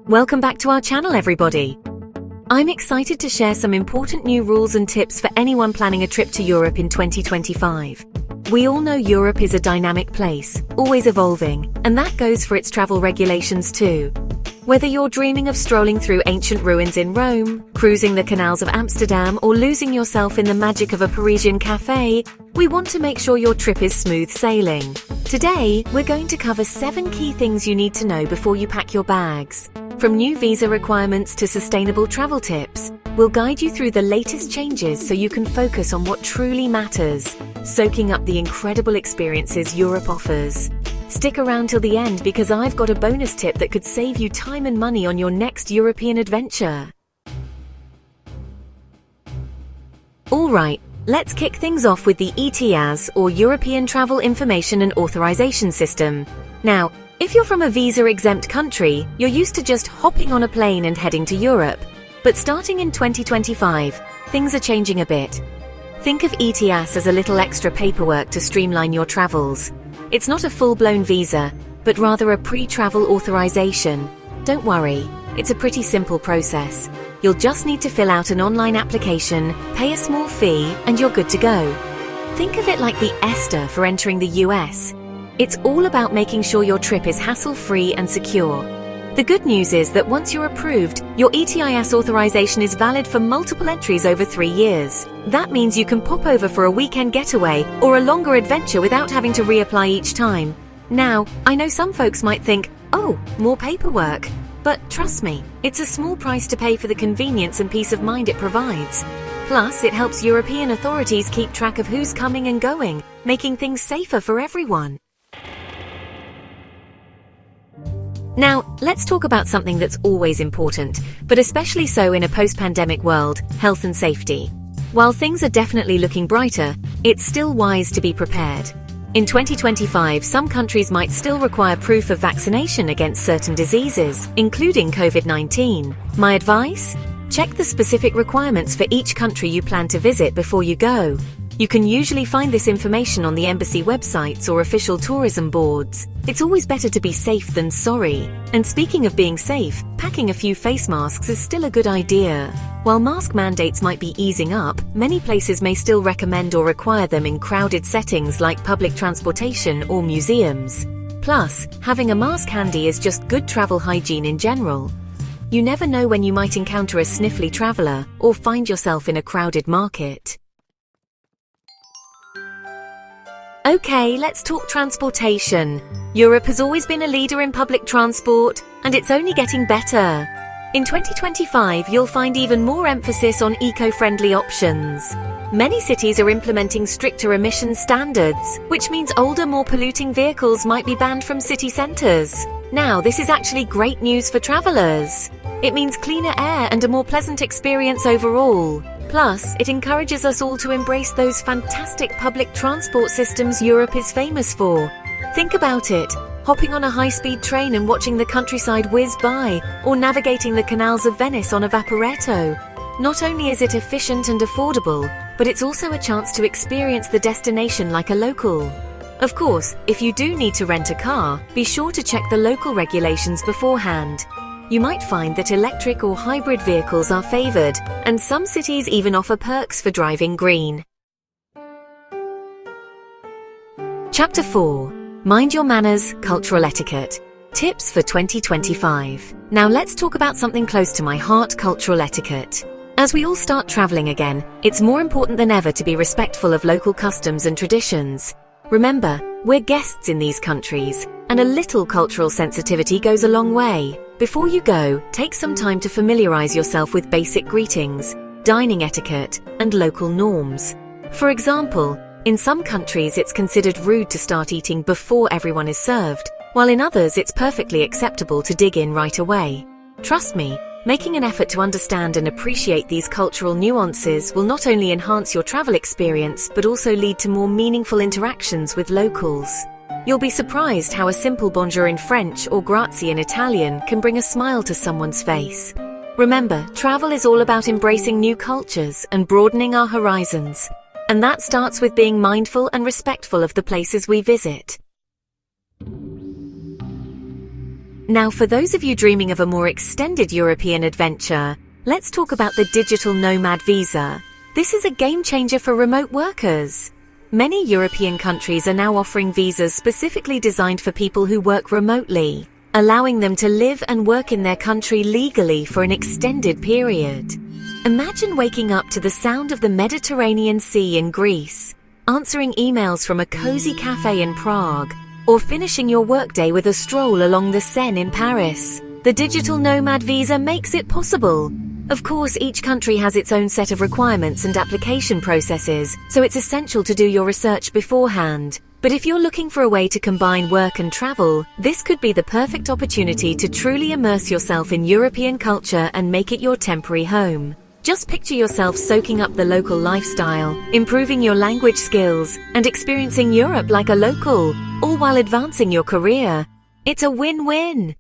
Welcome back to our channel, everybody. I'm excited to share some important new rules and tips for anyone planning a trip to Europe in 2025. We all know Europe is a dynamic place, always evolving, and that goes for its travel regulations too. Whether you're dreaming of strolling through ancient ruins in Rome, cruising the canals of Amsterdam, or losing yourself in the magic of a Parisian cafe, we want to make sure your trip is smooth sailing. Today, we're going to cover 7 key things you need to know before you pack your bags. From new visa requirements to sustainable travel tips, we'll guide you through the latest changes so you can focus on what truly matters, soaking up the incredible experiences Europe offers. Stick around till the end because I've got a bonus tip that could save you time and money on your next European adventure. Alright, let's kick things off with the ETIAS, or European Travel Information and Authorization System. Now, if you're from a visa-exempt country, you're used to just hopping on a plane and heading to Europe. But starting in 2025, things are changing a bit. Think of ETIAS as a little extra paperwork to streamline your travels. It's not a full-blown visa, but rather a pre-travel authorization. Don't worry, it's a pretty simple process. You'll just need to fill out an online application, pay a small fee, and you're good to go. Think of it like the ESTA for entering the US. It's all about making sure your trip is hassle-free and secure. The good news is that once you're approved, your ETIAS authorization is valid for multiple entries over 3 years. That means you can pop over for a weekend getaway or a longer adventure without having to reapply each time. Now, I know some folks might think, oh, more paperwork. But trust me, it's a small price to pay for the convenience and peace of mind it provides. Plus, it helps European authorities keep track of who's coming and going, making things safer for everyone. Now, let's talk about something that's always important, but especially so in a post-pandemic world: health and safety. While things are definitely looking brighter, it's still wise to be prepared. In 2025, some countries might still require proof of vaccination against certain diseases, including COVID-19. My advice? Check the specific requirements for each country you plan to visit before you go. You can usually find this information on the embassy websites or official tourism boards. It's always better to be safe than sorry. And speaking of being safe, packing a few face masks is still a good idea. While mask mandates might be easing up, many places may still recommend or require them in crowded settings like public transportation or museums. Plus, having a mask handy is just good travel hygiene in general. You never know when you might encounter a sniffly traveler or find yourself in a crowded market. Okay, let's talk transportation. Europe has always been a leader in public transport, and it's only getting better. In 2025, you'll find even more emphasis on eco-friendly options. Many cities are implementing stricter emission standards, which means older, more polluting vehicles might be banned from city centres. Now, this is actually great news for travelers. It means cleaner air and a more pleasant experience overall. Plus, it encourages us all to embrace those fantastic public transport systems Europe is famous for. Think about it: hopping on a high-speed train and watching the countryside whiz by, or navigating the canals of Venice on a vaporetto. Not only is it efficient and affordable, but it's also a chance to experience the destination like a local. Of course, if you do need to rent a car, be sure to check the local regulations beforehand. You might find that electric or hybrid vehicles are favored, and some cities even offer perks for driving green. Chapter 4. Mind your manners, cultural etiquette. Tips for 2025. Now let's talk about something close to my heart: cultural etiquette. As we all start traveling again, it's more important than ever to be respectful of local customs and traditions. Remember, we're guests in these countries, and a little cultural sensitivity goes a long way. Before you go, take some time to familiarize yourself with basic greetings, dining etiquette, and local norms. For example, in some countries it's considered rude to start eating before everyone is served, while in others it's perfectly acceptable to dig in right away. Trust me, making an effort to understand and appreciate these cultural nuances will not only enhance your travel experience but also lead to more meaningful interactions with locals. You'll be surprised how a simple bonjour in French or grazie in Italian can bring a smile to someone's face. Remember, travel is all about embracing new cultures and broadening our horizons. And that starts with being mindful and respectful of the places we visit. Now, for those of you dreaming of a more extended European adventure, let's talk about the digital Nomad visa. This is a game changer for remote workers. Many European countries are now offering visas specifically designed for people who work remotely, allowing them to live and work in their country legally for an extended period. Imagine waking up to the sound of the Mediterranean Sea in Greece, answering emails from a cozy cafe in Prague, or finishing your workday with a stroll along the Seine in Paris. The digital Nomad visa makes it possible. Of course, each country has its own set of requirements and application processes, so it's essential to do your research beforehand. But if you're looking for a way to combine work and travel, this could be the perfect opportunity to truly immerse yourself in European culture and make it your temporary home. Just picture yourself soaking up the local lifestyle, improving your language skills, and experiencing Europe like a local, all while advancing your career. It's a win-win.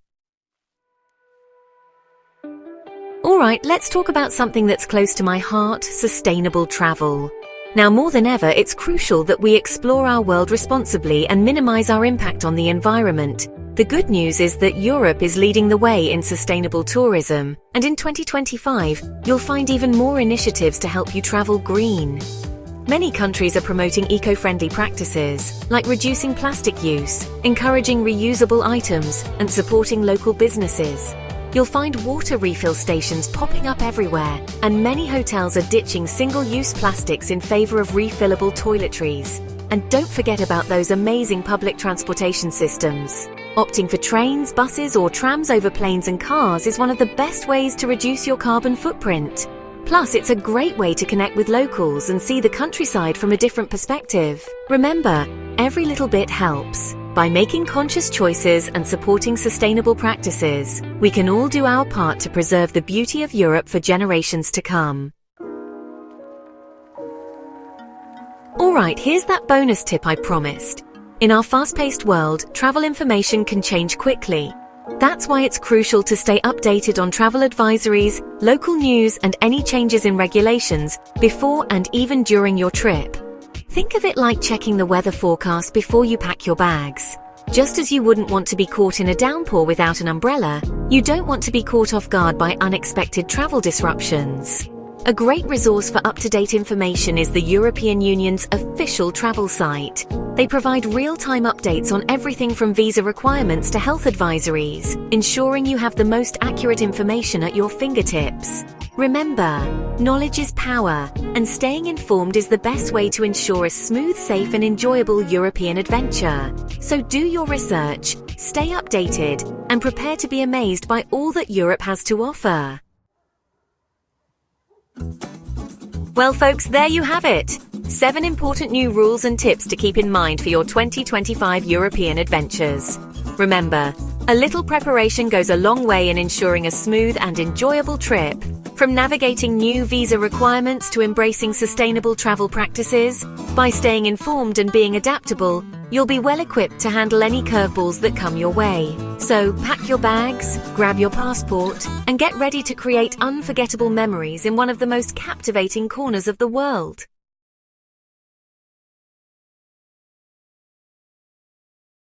Alright, let's talk about something that's close to my heart: sustainable travel. Now, more than ever, it's crucial that we explore our world responsibly and minimize our impact on the environment. The good news is that Europe is leading the way in sustainable tourism, and in 2025, you'll find even more initiatives to help you travel green. Many countries are promoting eco-friendly practices, like reducing plastic use, encouraging reusable items, and supporting local businesses. You'll find water refill stations popping up everywhere, and many hotels are ditching single-use plastics in favor of refillable toiletries. And don't forget about those amazing public transportation systems. Opting for trains, buses, or trams over planes and cars is one of the best ways to reduce your carbon footprint. Plus, it's a great way to connect with locals and see the countryside from a different perspective. Remember, every little bit helps. By making conscious choices and supporting sustainable practices, we can all do our part to preserve the beauty of Europe for generations to come. Alright, here's that bonus tip I promised. In our fast-paced world, travel information can change quickly. That's why it's crucial to stay updated on travel advisories, local news, and any changes in regulations before and even during your trip. Think of it like checking the weather forecast before you pack your bags. Just as you wouldn't want to be caught in a downpour without an umbrella, you don't want to be caught off guard by unexpected travel disruptions. A great resource for up-to-date information is the European Union's official travel site. They provide real-time updates on everything from visa requirements to health advisories, ensuring you have the most accurate information at your fingertips. Remember, knowledge is power, and staying informed is the best way to ensure a smooth, safe, and enjoyable European adventure. So do your research, stay updated, and prepare to be amazed by all that Europe has to offer. Well, folks, there you have it. 7 important new rules and tips to keep in mind for your 2025 European adventures. Remember, a little preparation goes a long way in ensuring a smooth and enjoyable trip. From navigating new visa requirements to embracing sustainable travel practices, by staying informed and being adaptable, you'll be well equipped to handle any curveballs that come your way. So pack your bags, grab your passport, and get ready to create unforgettable memories in one of the most captivating corners of the world.